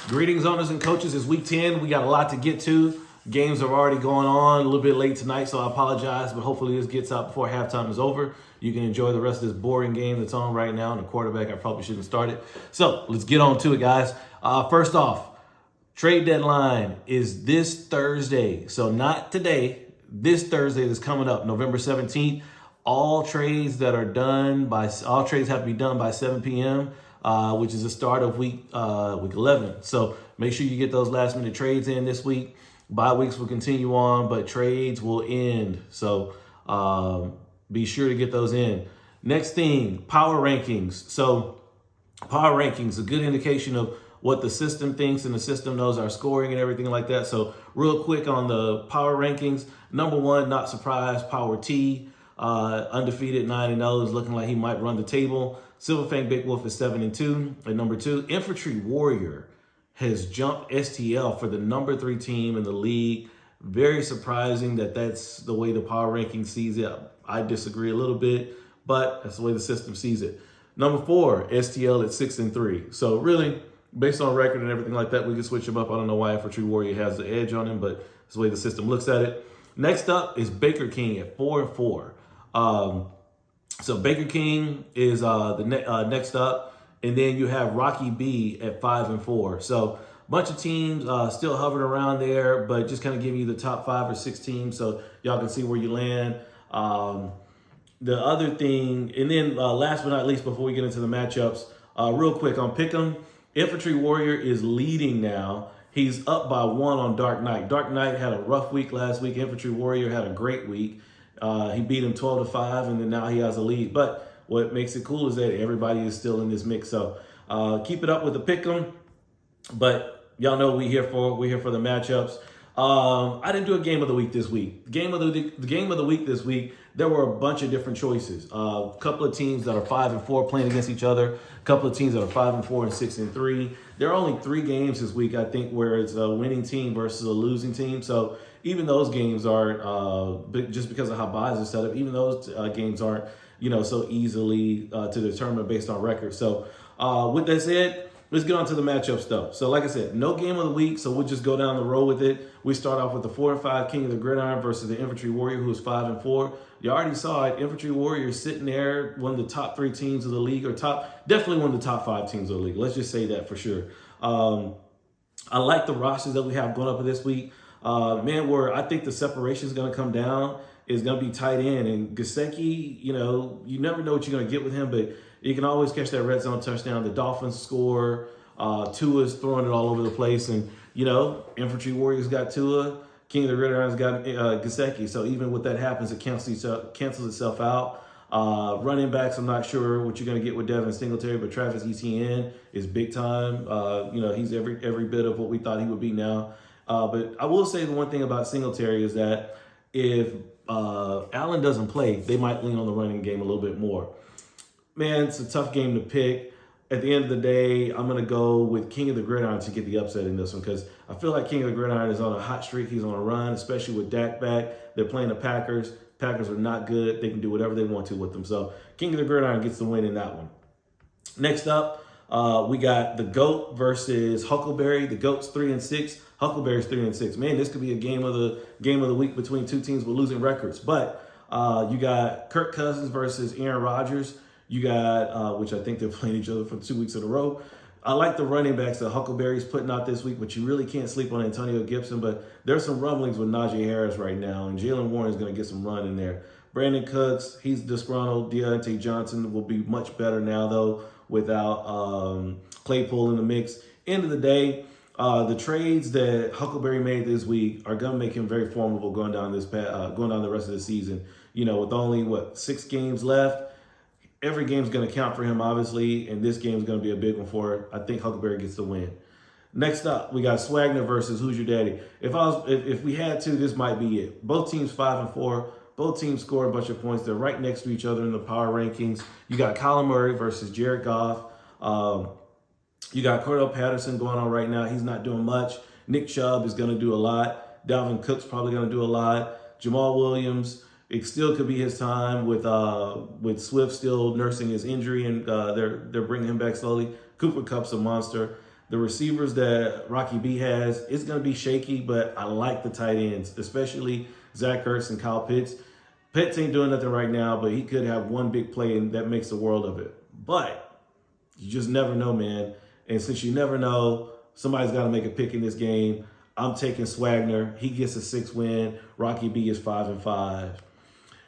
Greetings, owners and coaches. It's week 10. We got a lot to get to. Games are already going on, a little bit late tonight, so I apologize, but hopefully this gets out before halftime is over. You can enjoy the rest of this boring game that's on right now, and the quarterback I probably shouldn't start it. So let's get on to it, guys. First off, trade deadline is this Thursday. So not today, this Thursday that's coming up, November 17th. All trades have to be done by 7 p.m., which is the start of week 11. So make sure you get those last minute trades in this week. Bye weeks will continue on, but trades will end. So be sure to get those in. Next thing, power rankings. So power rankings, a good indication of what the system thinks, and the system knows our scoring and everything like that. So real quick on the power rankings. Number one, not surprised, Power T. Undefeated 9-0, is looking like he might run the table. Silverfang Big Wolf is 7-2. At number two, Infantry Warrior has jumped STL for the number 3 team in the league. Very surprising that that's the way the power ranking sees it. I disagree a little bit, but that's the way the system sees it. Number 4, STL at 6-3. So really, based on record and everything like that, we can switch him up. I don't know why Infantry Warrior has the edge on him, but that's the way the system looks at it. Next up is Baker King at 4-4. So Baker King is next up. And then you have Rocky B at 5-4. So a bunch of teams still hovering around there, but just kind of giving you the top 5 or 6 teams so y'all can see where you land. The other thing, and then last but not least, before we get into the matchups, real quick on Pick'em, Infantry Warrior is leading now. He's up by 1 on Dark Knight. Dark Knight had a rough week last week. Infantry Warrior had a great week. He beat him 12-5, and then now he has a lead. But what makes it cool is that everybody is still in this mix. So keep it up with the pick'em. But y'all know we're here for the matchups. I didn't do a game of the week this week. The game of the week this week, there were a bunch of different choices. A couple of teams that are 5-4 playing against each other. A couple of teams that are 5-4 and 6-3. There are only 3 games this week, I think, where it's a winning team versus a losing team. So even those games aren't, just because of how buys are set up, even those games aren't, so easily to determine based on record. So with that said, let's get on to the matchup stuff. So like I said, no game of the week, so we'll just go down the road with it. We start off with the 4-5 King of the Gridiron versus the Infantry Warrior, who is 5-4. You already saw it. Infantry Warrior is sitting there, one of the top 3 teams of the league, or definitely one of the top 5 teams of the league. Let's just say that for sure. I like the rosters that we have going up for this week. Where I think the separation is going to come down is going to be tight end. And Gesicki, you never know what you're going to get with him, but you can always catch that red zone touchdown. The Dolphins score. Tua's throwing it all over the place. And, Infantry Warriors got Tua. King of the Gridiron's got Gesicki. So even when that happens, it cancels itself out. Running backs, I'm not sure what you're going to get with Devin Singletary, but Travis Etienne is big time. He's every bit of what we thought he would be now. But I will say the one thing about Singletary is that if Allen doesn't play, they might lean on the running game a little bit more. Man, it's a tough game to pick. At the end of the day, I'm going to go with King of the Gridiron to get the upset in this one because I feel like King of the Gridiron is on a hot streak. He's on a run, especially with Dak back. They're playing the Packers. Packers are not good. They can do whatever they want to with them. So King of the Gridiron gets the win in that one. Next up, we got the GOAT versus Huckleberry. The GOAT's 3-6. Huckleberry's 3-6. Man, this could be a game of the week between 2 teams with losing records. But you got Kirk Cousins versus Aaron Rodgers. You got, which I think they're playing each other for 2 weeks in a row. I like the running backs that Huckleberry's putting out this week, but you really can't sleep on Antonio Gibson. But there's some rumblings with Najee Harris right now, and Jalen Warren is going to get some run in there. Brandon Cooks, he's disgruntled. Deontay Johnson will be much better now, though, without Claypool in the mix. End of the day, the trades that Huckleberry made this week are going to make him very formidable going down the rest of the season. With only, 6 games left. Every game's going to count for him, obviously, and this game's going to be a big one for him. I think Huckleberry gets the win. Next up, we got Swagner versus Who's Your Daddy. If we had to, this might be it. Both teams 5-4. Both teams score a bunch of points. They're right next to each other in the power rankings. You got Kyler Murray versus Jared Goff. You got Cordell Patterson going on right now. He's not doing much. Nick Chubb is going to do a lot. Dalvin Cook's probably going to do a lot. Jamal Williams, it still could be his time with Swift still nursing his injury, and they're bringing him back slowly. Cooper Kupp's a monster. The receivers that Rocky B has, it's going to be shaky, but I like the tight ends, especially Zach Ertz and Kyle Pitts. Pitts ain't doing nothing right now, but he could have one big play, and that makes the world of it. But you just never know, man. And since you never know, somebody's got to make a pick in this game. I'm taking Swagner. He gets a 6 win. Rocky B is 5-5.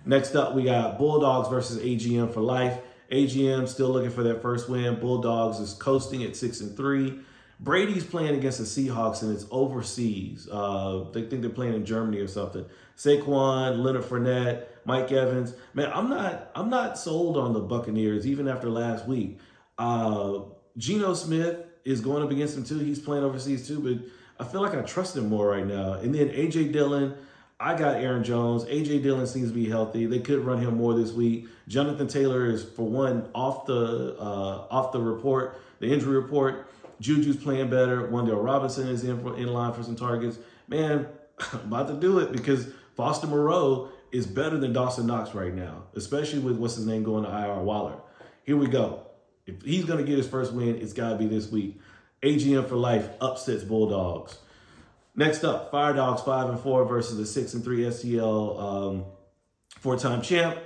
Next up, we got Bulldogs versus AGM for life. AGM still looking for that first win. Bulldogs is coasting at 6-3. Brady's playing against the Seahawks, and it's overseas. They think they're playing in Germany or something. Saquon, Leonard Fournette, Mike Evans. Man, I'm not sold on the Buccaneers even after last week. Geno Smith is going up against him too. He's playing overseas too, but I feel like I trust him more right now. And then A.J. Dillon, I got Aaron Jones. A.J. Dillon seems to be healthy. They could run him more this week. Jonathan Taylor is, for one, off the report, the injury report. Juju's playing better. Wandale Robinson is in line for some targets. Man, I'm about to do it because Foster Moreau is better than Dawson Knox right now, especially with what's his name going to IR Waller. Here we go. If he's going to get his first win, it's got to be this week. AGM for life upsets Bulldogs. Next up, Fire Dogs 5-4 versus the 6-3 STL 4-time champ.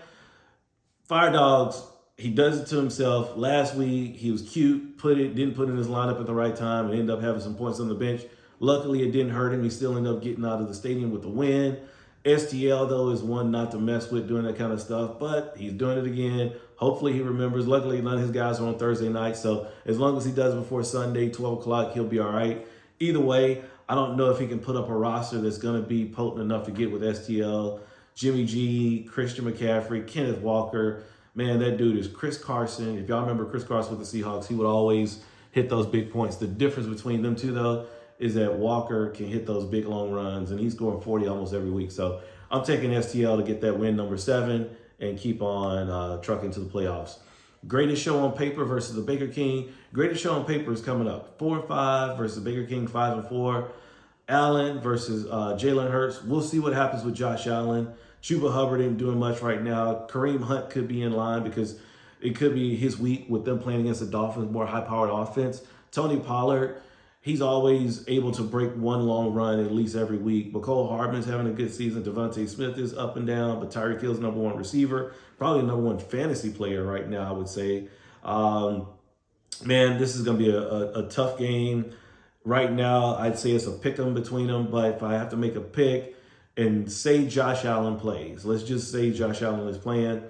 Fire Dogs, he does it to himself. Last week, he was cute, didn't put in his lineup at the right time, and ended up having some points on the bench. Luckily, it didn't hurt him. He still ended up getting out of the stadium with the win. STL, though, is one not to mess with doing that kind of stuff, but he's doing it again. Hopefully, he remembers. Luckily, none of his guys are on Thursday night, so as long as he does before Sunday, 12 o'clock, he'll be all right. Either way, I don't know if he can put up a roster that's going to be potent enough to get with STL, Jimmy G, Christian McCaffrey, Kenneth Walker. Man, that dude is Chris Carson. If y'all remember Chris Carson with the Seahawks, he would always hit those big points. The difference between them two, though, is that Walker can hit those big long runs, and he's scoring 40 almost every week. So I'm taking STL to get that win number 7 and keep on trucking to the playoffs. Greatest show on paper versus the Baker King. Greatest show on paper is coming up. 4-5 versus the Baker King, 5-4. Allen versus Jalen Hurts. We'll see what happens with Josh Allen. Chuba Hubbard ain't doing much right now. Kareem Hunt could be in line because it could be his week with them playing against the Dolphins, more high-powered offense. Tony Pollard, he's always able to break one long run at least every week. Mecole Hardman's having a good season. Devontae Smith is up and down, but Tyreek Hill's number 1 receiver, probably number 1 fantasy player right now, I would say. Man, this is going to be a tough game. Right now, I'd say it's a pick 'em between them, but if I have to make a pick and say Josh Allen plays, let's just say Josh Allen is playing,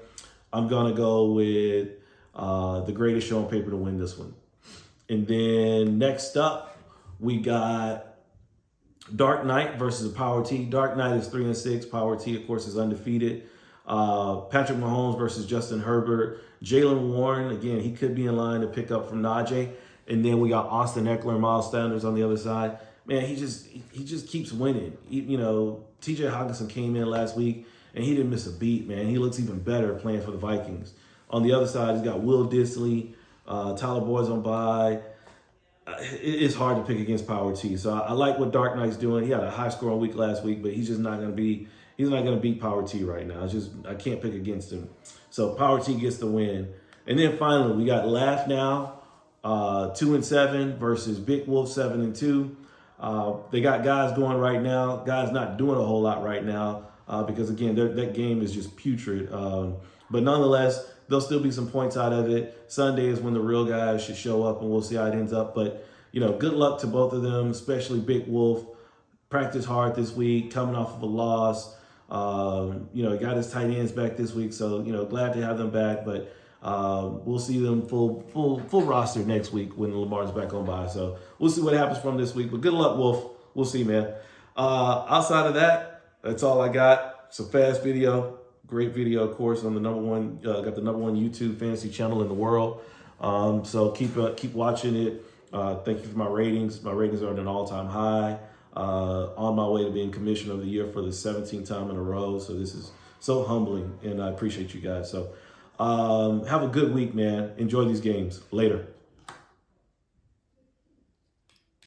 I'm going to go with the greatest show on paper to win this one. And then next up, we got Dark Knight versus Power T. Dark Knight is 3-6. Power T, of course, is undefeated. Patrick Mahomes versus Justin Herbert. Jaylen Warren, again, he could be in line to pick up from Najee. And then we got Austin Eckler and Miles Sanders on the other side. Man, he just keeps winning. TJ Hawkinson came in last week, and he didn't miss a beat, man. He looks even better playing for the Vikings. On the other side, he's got Will Dissly, Tyler Boyd's on bye. It's hard to pick against Power T. So I like what Dark Knight's doing. He had a high scoring week last week, but he's just not going to be. He's not going to beat Power T right now. I can't pick against him. So Power T gets the win. And then finally, we got Laugh Now, 2-7 versus Big Wolf 7-2. They got guys going right now. Guys not doing a whole lot right now because again, that game is just putrid. But nonetheless, there'll still be some points out of it. Sunday is when the real guys should show up, and we'll see how it ends up. But, good luck to both of them, especially Big Wolf. Practice hard this week, coming off of a loss. He got his tight ends back this week, so, glad to have them back. But we'll see them full roster next week when Lamar's back on bye. So we'll see what happens from this week. But good luck, Wolf. We'll see, man. Outside of that, that's all I got. It's a fast video. Great video, of course, on the got the number 1 YouTube fantasy channel in the world. So keep watching it. Thank you for my ratings. My ratings are at an all-time high. On my way to being Commissioner of the Year for the 17th time in a row. So this is so humbling, and I appreciate you guys. So have a good week, man. Enjoy these games. Later.